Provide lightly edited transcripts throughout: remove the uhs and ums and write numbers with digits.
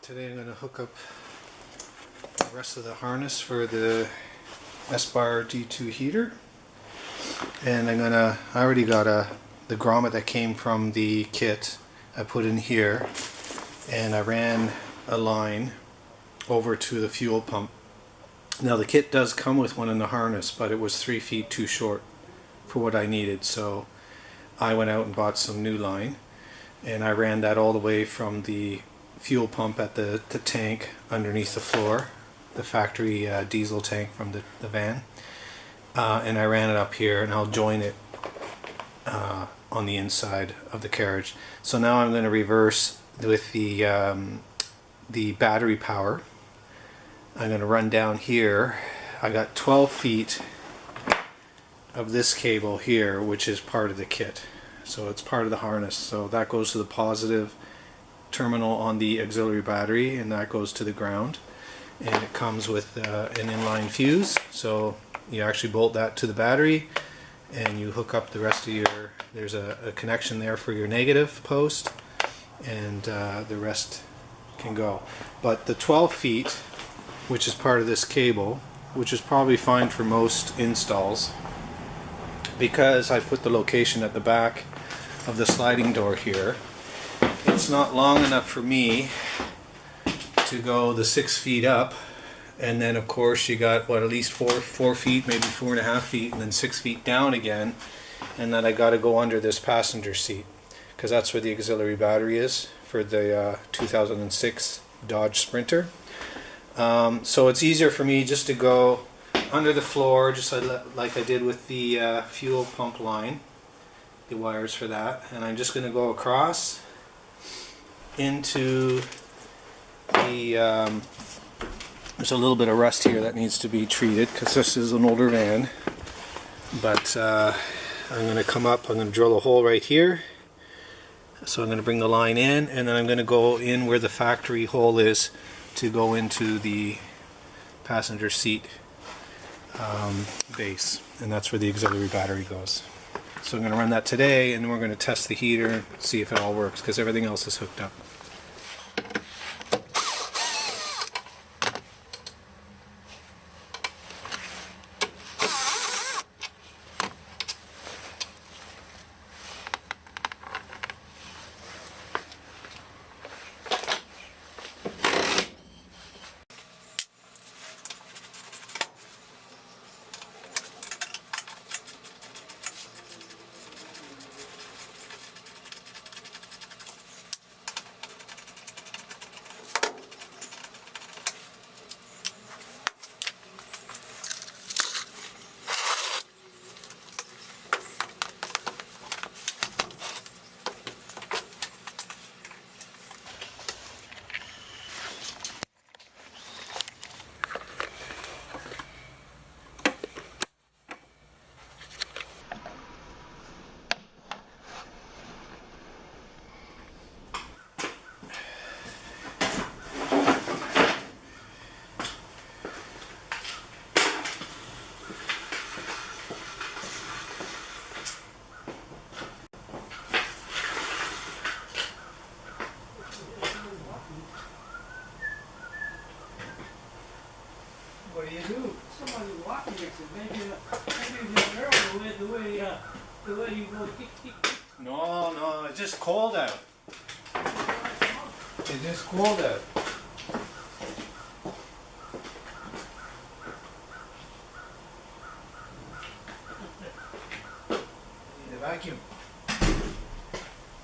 Today I'm going to hook up the rest of the harness for the Espar D2 heater, and I already got the grommet that came from the kit I put in here, and I ran a line over to the fuel pump. Now the kit does come with one in the harness, but it was 3 feet too short for what I needed, so I went out and bought some new line, and I ran that all the way from the fuel pump at the tank underneath the floor, the factory diesel tank from the van, and I ran it up here, and I'll join it on the inside of the carriage. So now I'm going to reverse with the battery power. I'm going to run down here. I got 12 feet of this cable here, which is part of the kit, so it's part of the harness. So that goes to the positive terminal on the auxiliary battery, and that goes to the ground, and it comes with an inline fuse, so you actually bolt that to the battery and you hook up the rest of your, there's a connection there for your negative post, and the rest can go. But the 12 feet, which is part of this cable, which is probably fine for most installs, because I put the location at the back of the sliding door here, it's not long enough for me to go the 6 feet up, and then of course you got what, at least four feet, maybe 4.5 feet, and then 6 feet down again, and then I got to go under this passenger seat, because that's where the auxiliary battery is for the 2006 Dodge Sprinter. So it's easier for me just to go under the floor, just like I did with the fuel pump line, the wires for that, and I'm just going to go across into the there's a little bit of rust here that needs to be treated because this is an older van, but I'm going to come up, I'm going to drill a hole right here, so I'm going to bring the line in, and then I'm going to go in where the factory hole is to go into the passenger seat base, and that's where the auxiliary battery goes. So I'm going to run that today, and then we're going to test the heater, see if it all works, because everything else is hooked up. What do you do? Somebody walking next to maybe it's Gerald, the way you go tick, tick, tick. No, it's just cold out. It's just cold out. Need a vacuum.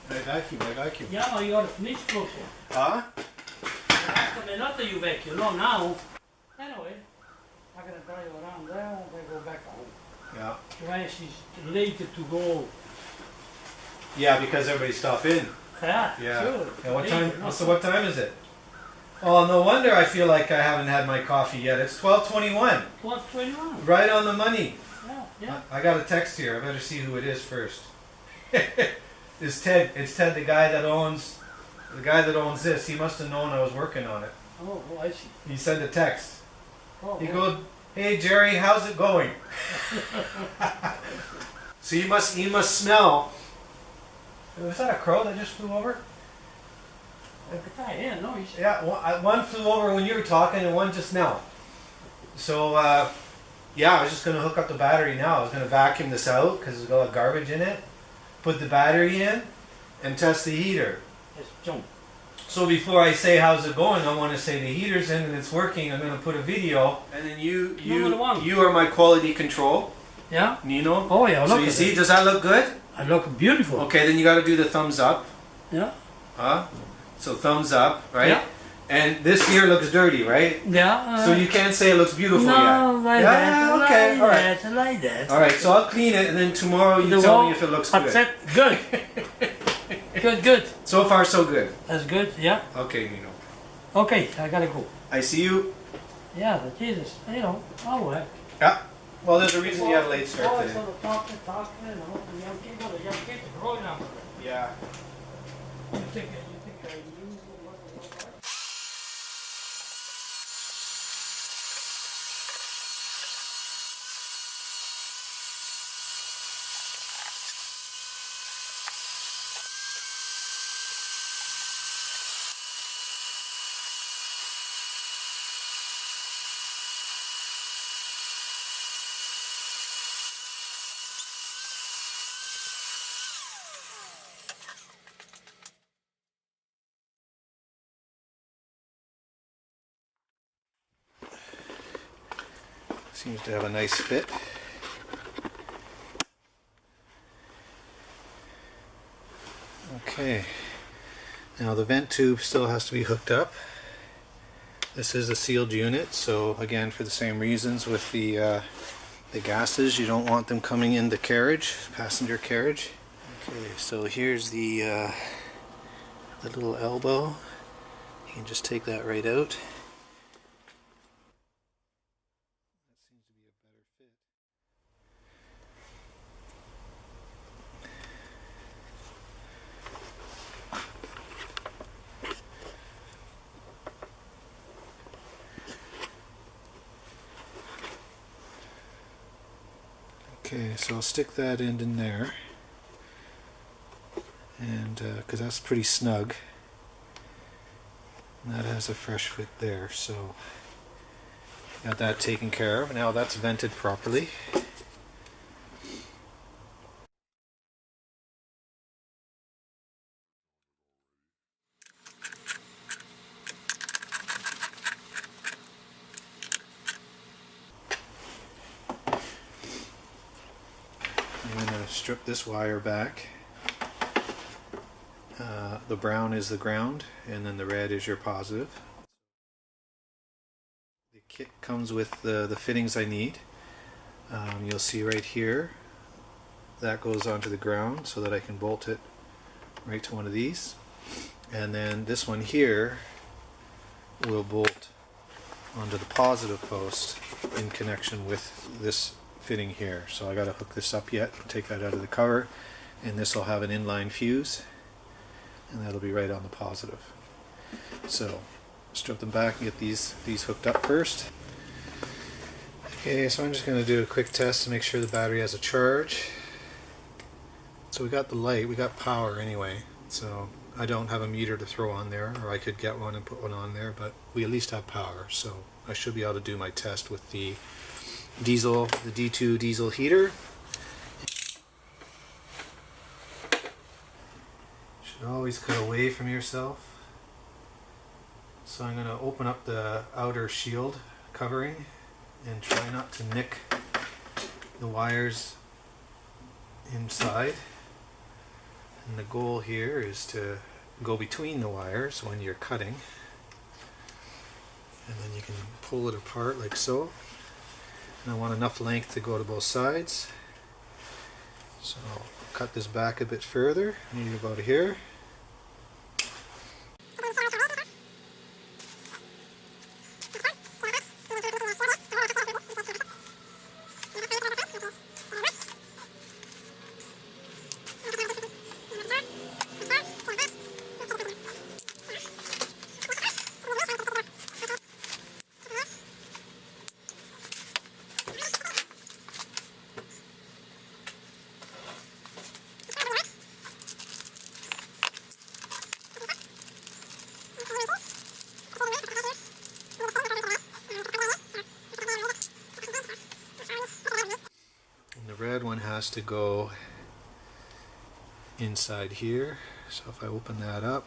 I vacuum. Yeah, you got to finish closer. Huh? After not that you vacuum, no, now. Anyway, I'm going to drive around there and then go back home. Yeah. Trash is later to go. Yeah, because everybody stopped in. Yeah, Yeah. sure. Yeah, what Later, time? no, So what time is it? Oh, no wonder I feel like I haven't had my coffee yet. It's 12:21. 12:21. Right on the money. Yeah. I got a text here. I better see who it is first. It's Ted. It's Ted, the guy that owns this. He must have known I was working on it. Oh, I see. He sent a text. Oh, He goes, "Hey Jerry, how's it going?" So he must smell. Was that a crow that just flew over? Yeah, one flew over when you were talking and one just now. So, yeah, I was just going to hook up the battery now. I was going to vacuum this out because there's a lot of garbage in it. Put the battery in and test the heater. So before I say how's it going, I want to say the heater's in and it's working. I'm going to put a video. And then you are my quality control. Yeah? Nino. Oh yeah, look so you see, does that look good? I look beautiful. Okay, then you got to do the thumbs up. Yeah. So thumbs up, right? Yeah. And this here looks dirty, right? Yeah. So you can't say it looks beautiful yet. Like yeah, that. Okay, Like alright. that. Like that. Alright, so I'll clean it and then tomorrow you tell me if it looks good. That's it. Good. Good. So far, so good. That's good, yeah. Okay, Nino. Okay, I gotta go. I see you. Yeah, but Jesus, you know, I'll work. Yeah. Well, there's a reason you had a late start today. Talking, you know, the young kids are growing up. Yeah. You think you Seems to have a nice fit. Okay. Now the vent tube still has to be hooked up. This is a sealed unit, so again, for the same reasons with the gases, you don't want them coming in the carriage, passenger carriage. Okay, so here's the little elbow. You can just take that right out. Okay, so I'll stick that end in there, and because that's pretty snug, and that has a fresh fit there, so got that taken care of. Now that's vented properly. I'm going to strip this wire back. The brown is the ground, and then the red is your positive. The kit comes with the fittings I need. You'll see right here, that goes onto the ground so that I can bolt it right to one of these. And then this one here will bolt onto the positive post in connection with this fitting here. So I got to hook this up yet, take that out of the cover, and this will have an inline fuse, and that'll be right on the positive. So strip them back and get these hooked up first. Okay, so I'm just going to do a quick test to make sure the battery has a charge. So we got the light, we got power anyway, so I don't have a meter to throw on there, or I could get one and put one on there, but we at least have power, so I should be able to do my test with the diesel, the D2 diesel heater. Should always cut away from yourself. So I'm going to open up the outer shield covering and try not to nick the wires inside. And the goal here is to go between the wires when you're cutting, and then you can pull it apart like so. And I want enough length to go to both sides, so I'll cut this back a bit further, maybe about here. red one has to go inside here. So if I open that up,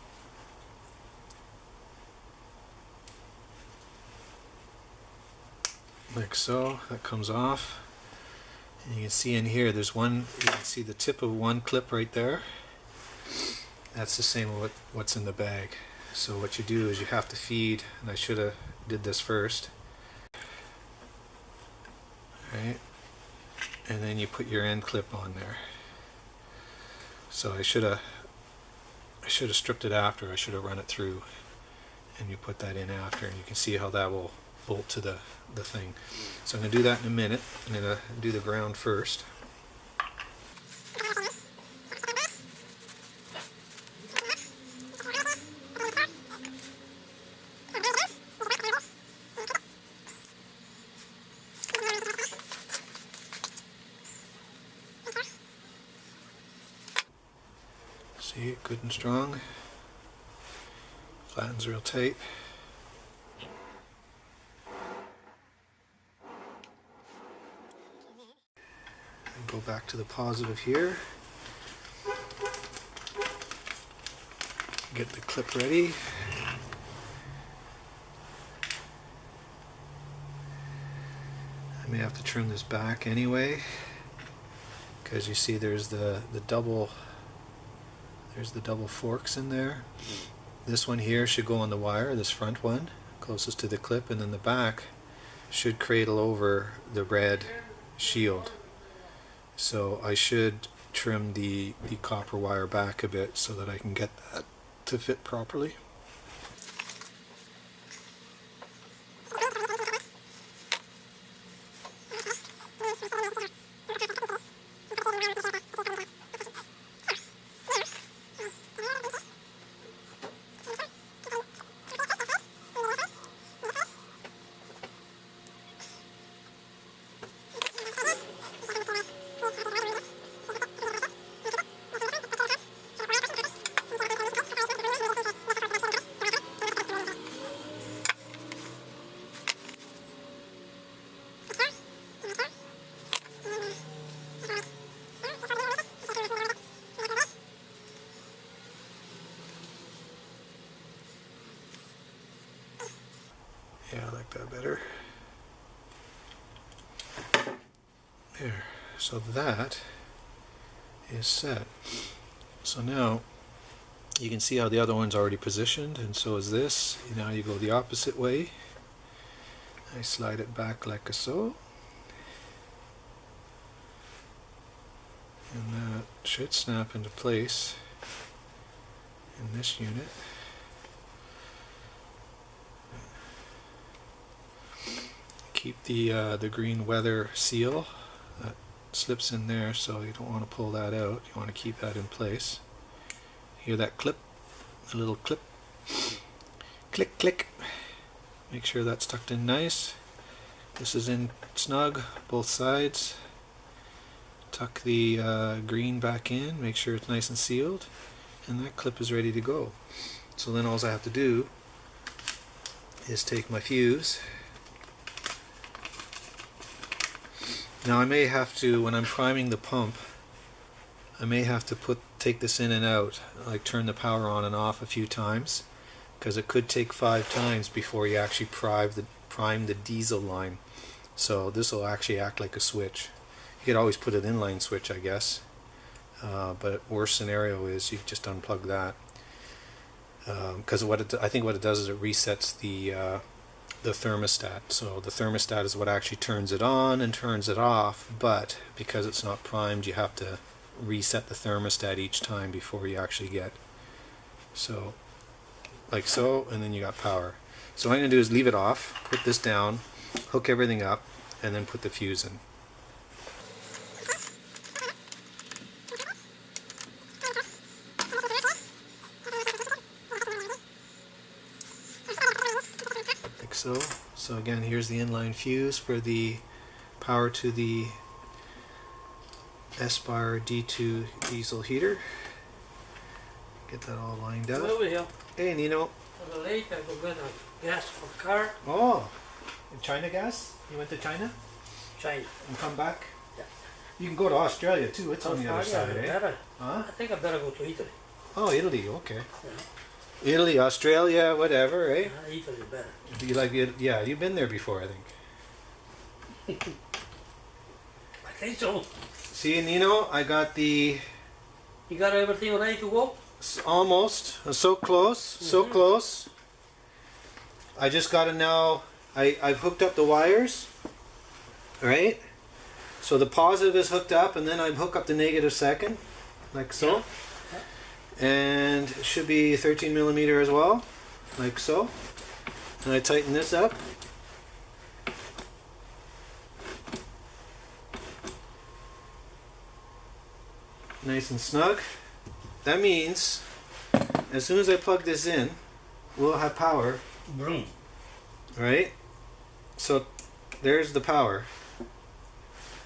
like so, that comes off. And you can see in here there's one, you can see the tip of one clip right there. That's the same with what's in the bag. So what you do is you have to feed, and I should have did this first. Right? And then you put your end clip on there. So I should have stripped it after. I should have run it through, and you put that in after, and you can see how that will bolt to the thing. So I'm going to do that in a minute. I'm going to do the ground first. See, good and strong. Flattens real tight. And go back to the positive here. Get the clip ready. I may have to trim this back anyway, because you see there's the double forks in there. This one here should go on the wire, this front one, closest to the clip, and then the back should cradle over the red shield. So I should trim the copper wire back a bit so that I can get that to fit properly. Yeah, I like that better. There. So that is set. So now you can see how the other one's already positioned, and so is this. Now you go the opposite way. I slide it back like so. And that should snap into place in this unit. Keep the green weather seal that slips in there, so you don't want to pull that out. You want to keep that in place. Hear that clip? The little clip. Click, click. Make sure that's tucked in nice. This is in snug, both sides. Tuck the green back in, make sure it's nice and sealed, and that clip is ready to go. So then all I have to do is take my fuse. Now I may have to, when I'm priming the pump, I may have to take this in and out, like turn the power on and off a few times, because it could take 5 times before you actually prime the diesel line. So this will actually act like a switch. You could always put an inline switch, I guess, but worst scenario is you just unplug that, because I think what it does is it resets the thermostat. So the thermostat is what actually turns it on and turns it off, but because it's not primed, you have to reset the thermostat each time before you actually get, so like so, and then you got power. So what I'm going to do is leave it off, put this down, hook everything up, and then put the fuse in. Like so. So again, here's the inline fuse for the power to the Espar D2 diesel heater. Get that all lined up. Over here. Hey Nino. For the later, we're gonna gas for car. Oh, China gas? You went to China China. and come back? Yeah. You can go to Australia too. It's on the other side, eh? Better. Huh? I think I better go to Italy. Oh, Italy. Okay. Yeah. Italy, Australia, whatever, eh? Italy better. You like it? Yeah, you've been there before, I think. I think so. See, Nino, I got the You got everything ready to go? almost. So close, so close. I just got to now. I've hooked up the wires. All right. So the positive is hooked up, and then I hook up the negative second, like so. And it should be 13 millimeter as well, like so. And I tighten this up. Nice and snug. That means as soon as I plug this in, we'll have power. Vroom. Right? So there's the power.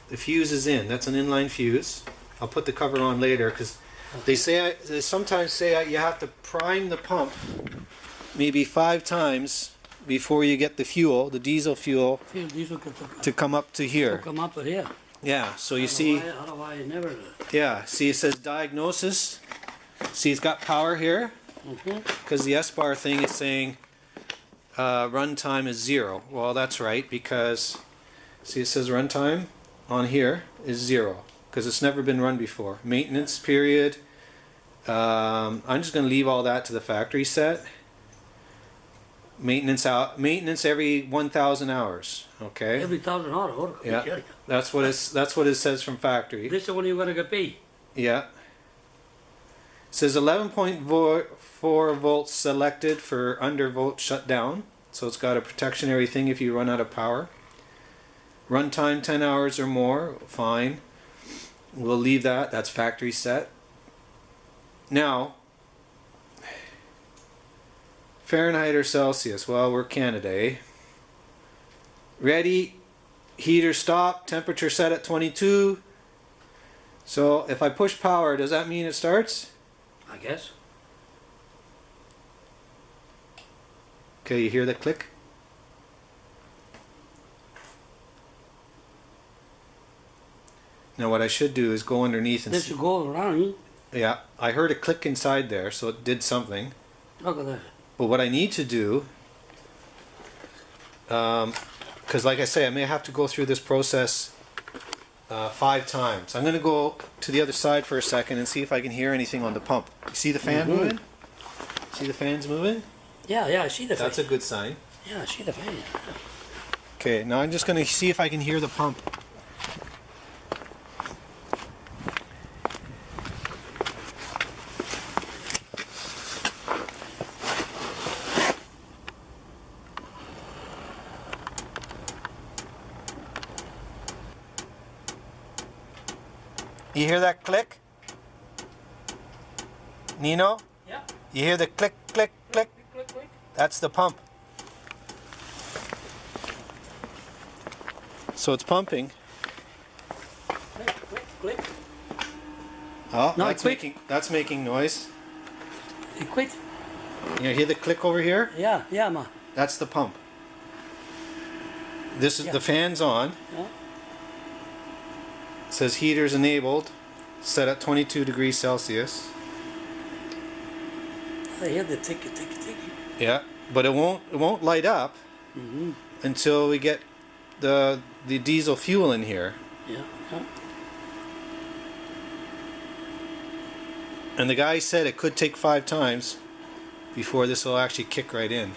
The fuse is in. That's an inline fuse. I'll put the cover on later because they sometimes say you have to prime the pump maybe 5 times before you get the fuel, the diesel fuel, to come up to here. Come up here. Yeah, so you see, Otherwise, never. yeah, see it says diagnosis. See, it's got power here because the Espar thing is saying runtime is 0. Well, that's right because see, it says runtime on here is 0 because it's never been run before. Maintenance period. I'm just going to leave all that to the factory set. Maintenance every 1,000 hours. Okay. Every 1,000 hours. Yeah. That's what it says from factory. This is when you're gonna get paid. Yeah. It says 11.4 volts selected for undervolt shutdown. So it's got a protectionary thing if you run out of power. Runtime 10 hours or more. Fine. We'll leave that. That's factory set. Now, Fahrenheit or Celsius? Well, we're Canada, eh? Ready, heater stop, temperature set at 22. So if I push power, does that mean it starts? I guess. Okay, you hear that click? Now what I should do is go underneath and This see. should go around. Yeah, I heard a click inside there, so it did something. Look at that. But what I need to do, because like I say, I may have to go through this process 5 times. I'm going to go to the other side for a second and see if I can hear anything on the pump. You see the fan moving? See the fans moving? Yeah, I see the fan. That's a good sign. Yeah, I see the fan. Okay, now I'm just going to see if I can hear the pump. You hear that click? Nino? Yeah. You hear the click, click, click? Click, click. That's the pump. So it's pumping. Click, click, click. Oh, No, that's making noise. It quit. You hear the click over here? Yeah, ma. That's the pump. This is Yeah. the fan's on. Yeah. It says heaters enabled, set at 22 degrees Celsius. I hear the tick, tick, tick. Yeah, but it won't light up until we get the diesel fuel in here. Yeah. Yeah. And the guy said it could take 5 times before this will actually kick right in.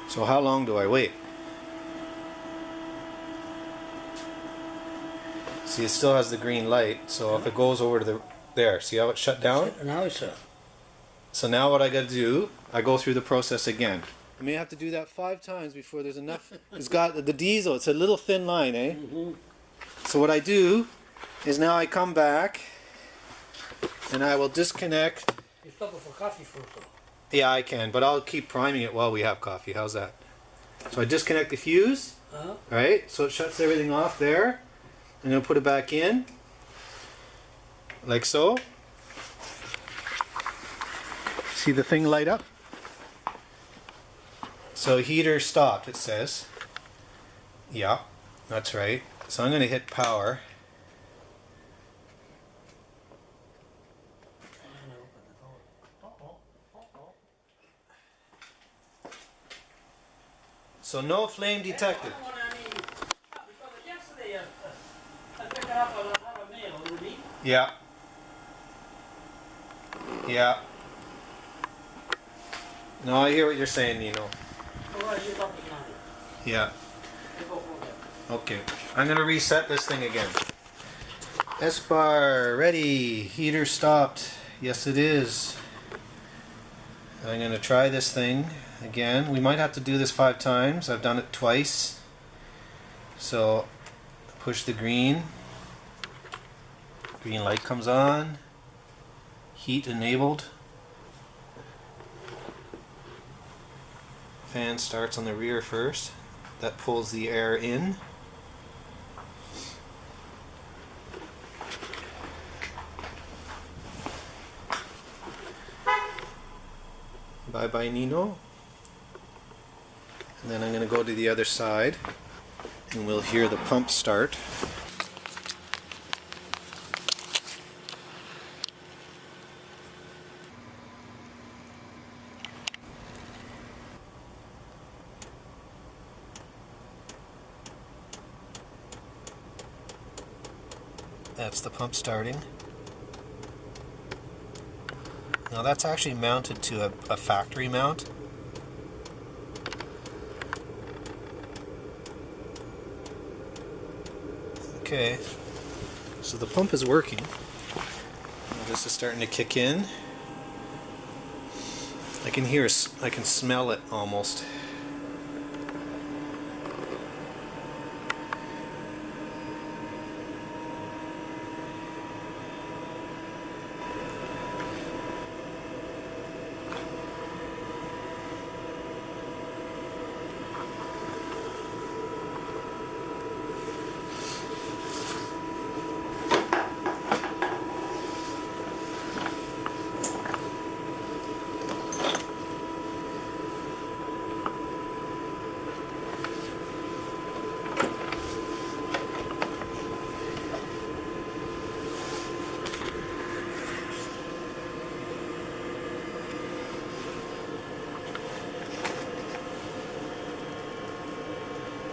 So how long do I wait? See, it still has the green light, so if it goes over to there, see how it shut down? Now it's So now what I gotta do, I go through the process again. I may have to do that 5 times before there's enough. It's got the diesel, it's a little thin line, eh? So what I do is now I come back and I will disconnect. You stop it for coffee first, though. Yeah, I can, but I'll keep priming it while we have coffee. How's that? So I disconnect the fuse, right? So it shuts everything off there. And then put it back in, like so. See the thing light up? So heater stopped, it says. Yeah, that's right. So I'm going to hit power. So no flame detected. Yeah. Yeah. No, I hear what you're saying, Nino. Yeah. Okay. I'm going to reset this thing again. Espar, ready. Heater stopped. Yes, it is. I'm going to try this thing again. We might have to do this 5 times. I've done it twice. So, push the green. Green light comes on. Heat enabled. Fan starts on the rear first. That pulls the air in. Bye bye, Nino. And then I'm going to go to the other side and we'll hear the pump start. That's the pump starting. Now that's actually mounted to a factory mount. Okay, so the pump is working. Now this is starting to kick in. I can smell it almost.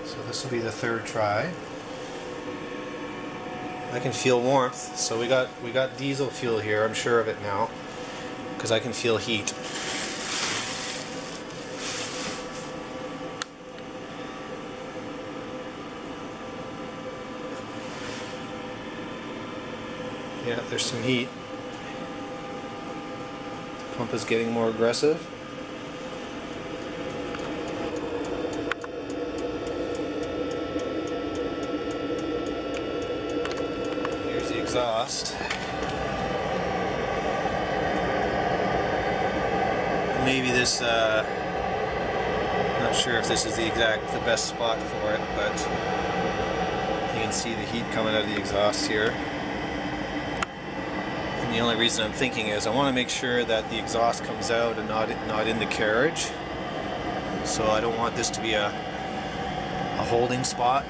So this will be the 3rd try. I can feel warmth, so we got diesel fuel here. I'm sure of it now because I can feel heat. Yeah, there's some heat. The pump is getting more aggressive. Exhaust. Maybe this, not sure if this is the best spot for it, but you can see the heat coming out of the exhaust here. And the only reason I'm thinking is I want to make sure that the exhaust comes out and not in the carriage. So I don't want this to be a holding spot.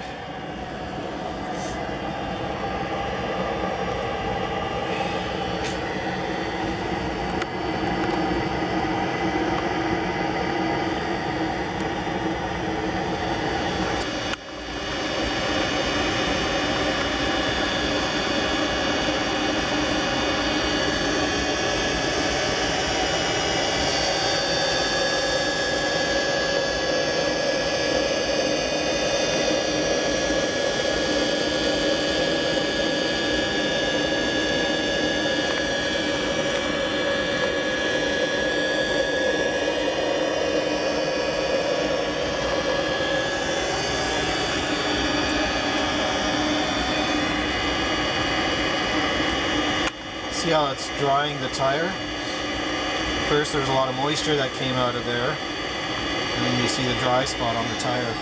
See how it's drying the tire? First there's a lot of moisture that came out of there, and then you see the dry spot on the tire.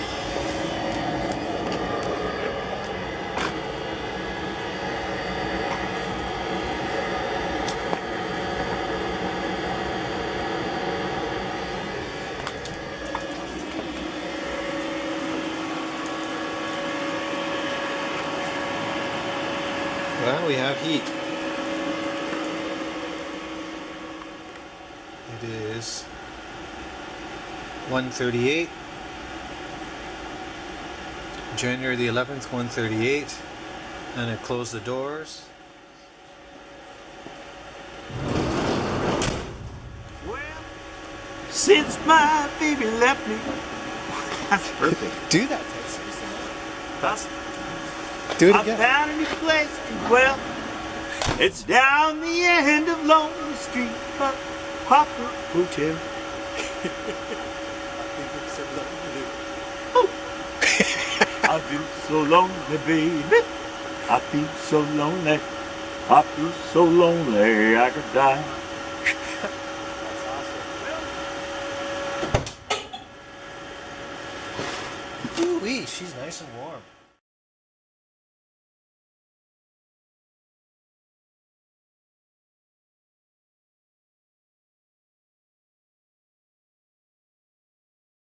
we have heat. It is 1:38. January the 11th, 1:38. And I close the doors. Well, since my baby left me. That's perfect. Do that. That's, Do it I again. found a new place to dwell. It's down the end of Lonely Street, but Hopper Hotel. I feel so lonely, baby. I feel so lonely. I feel so lonely I could die. Ooh-wee, she's nice and warm.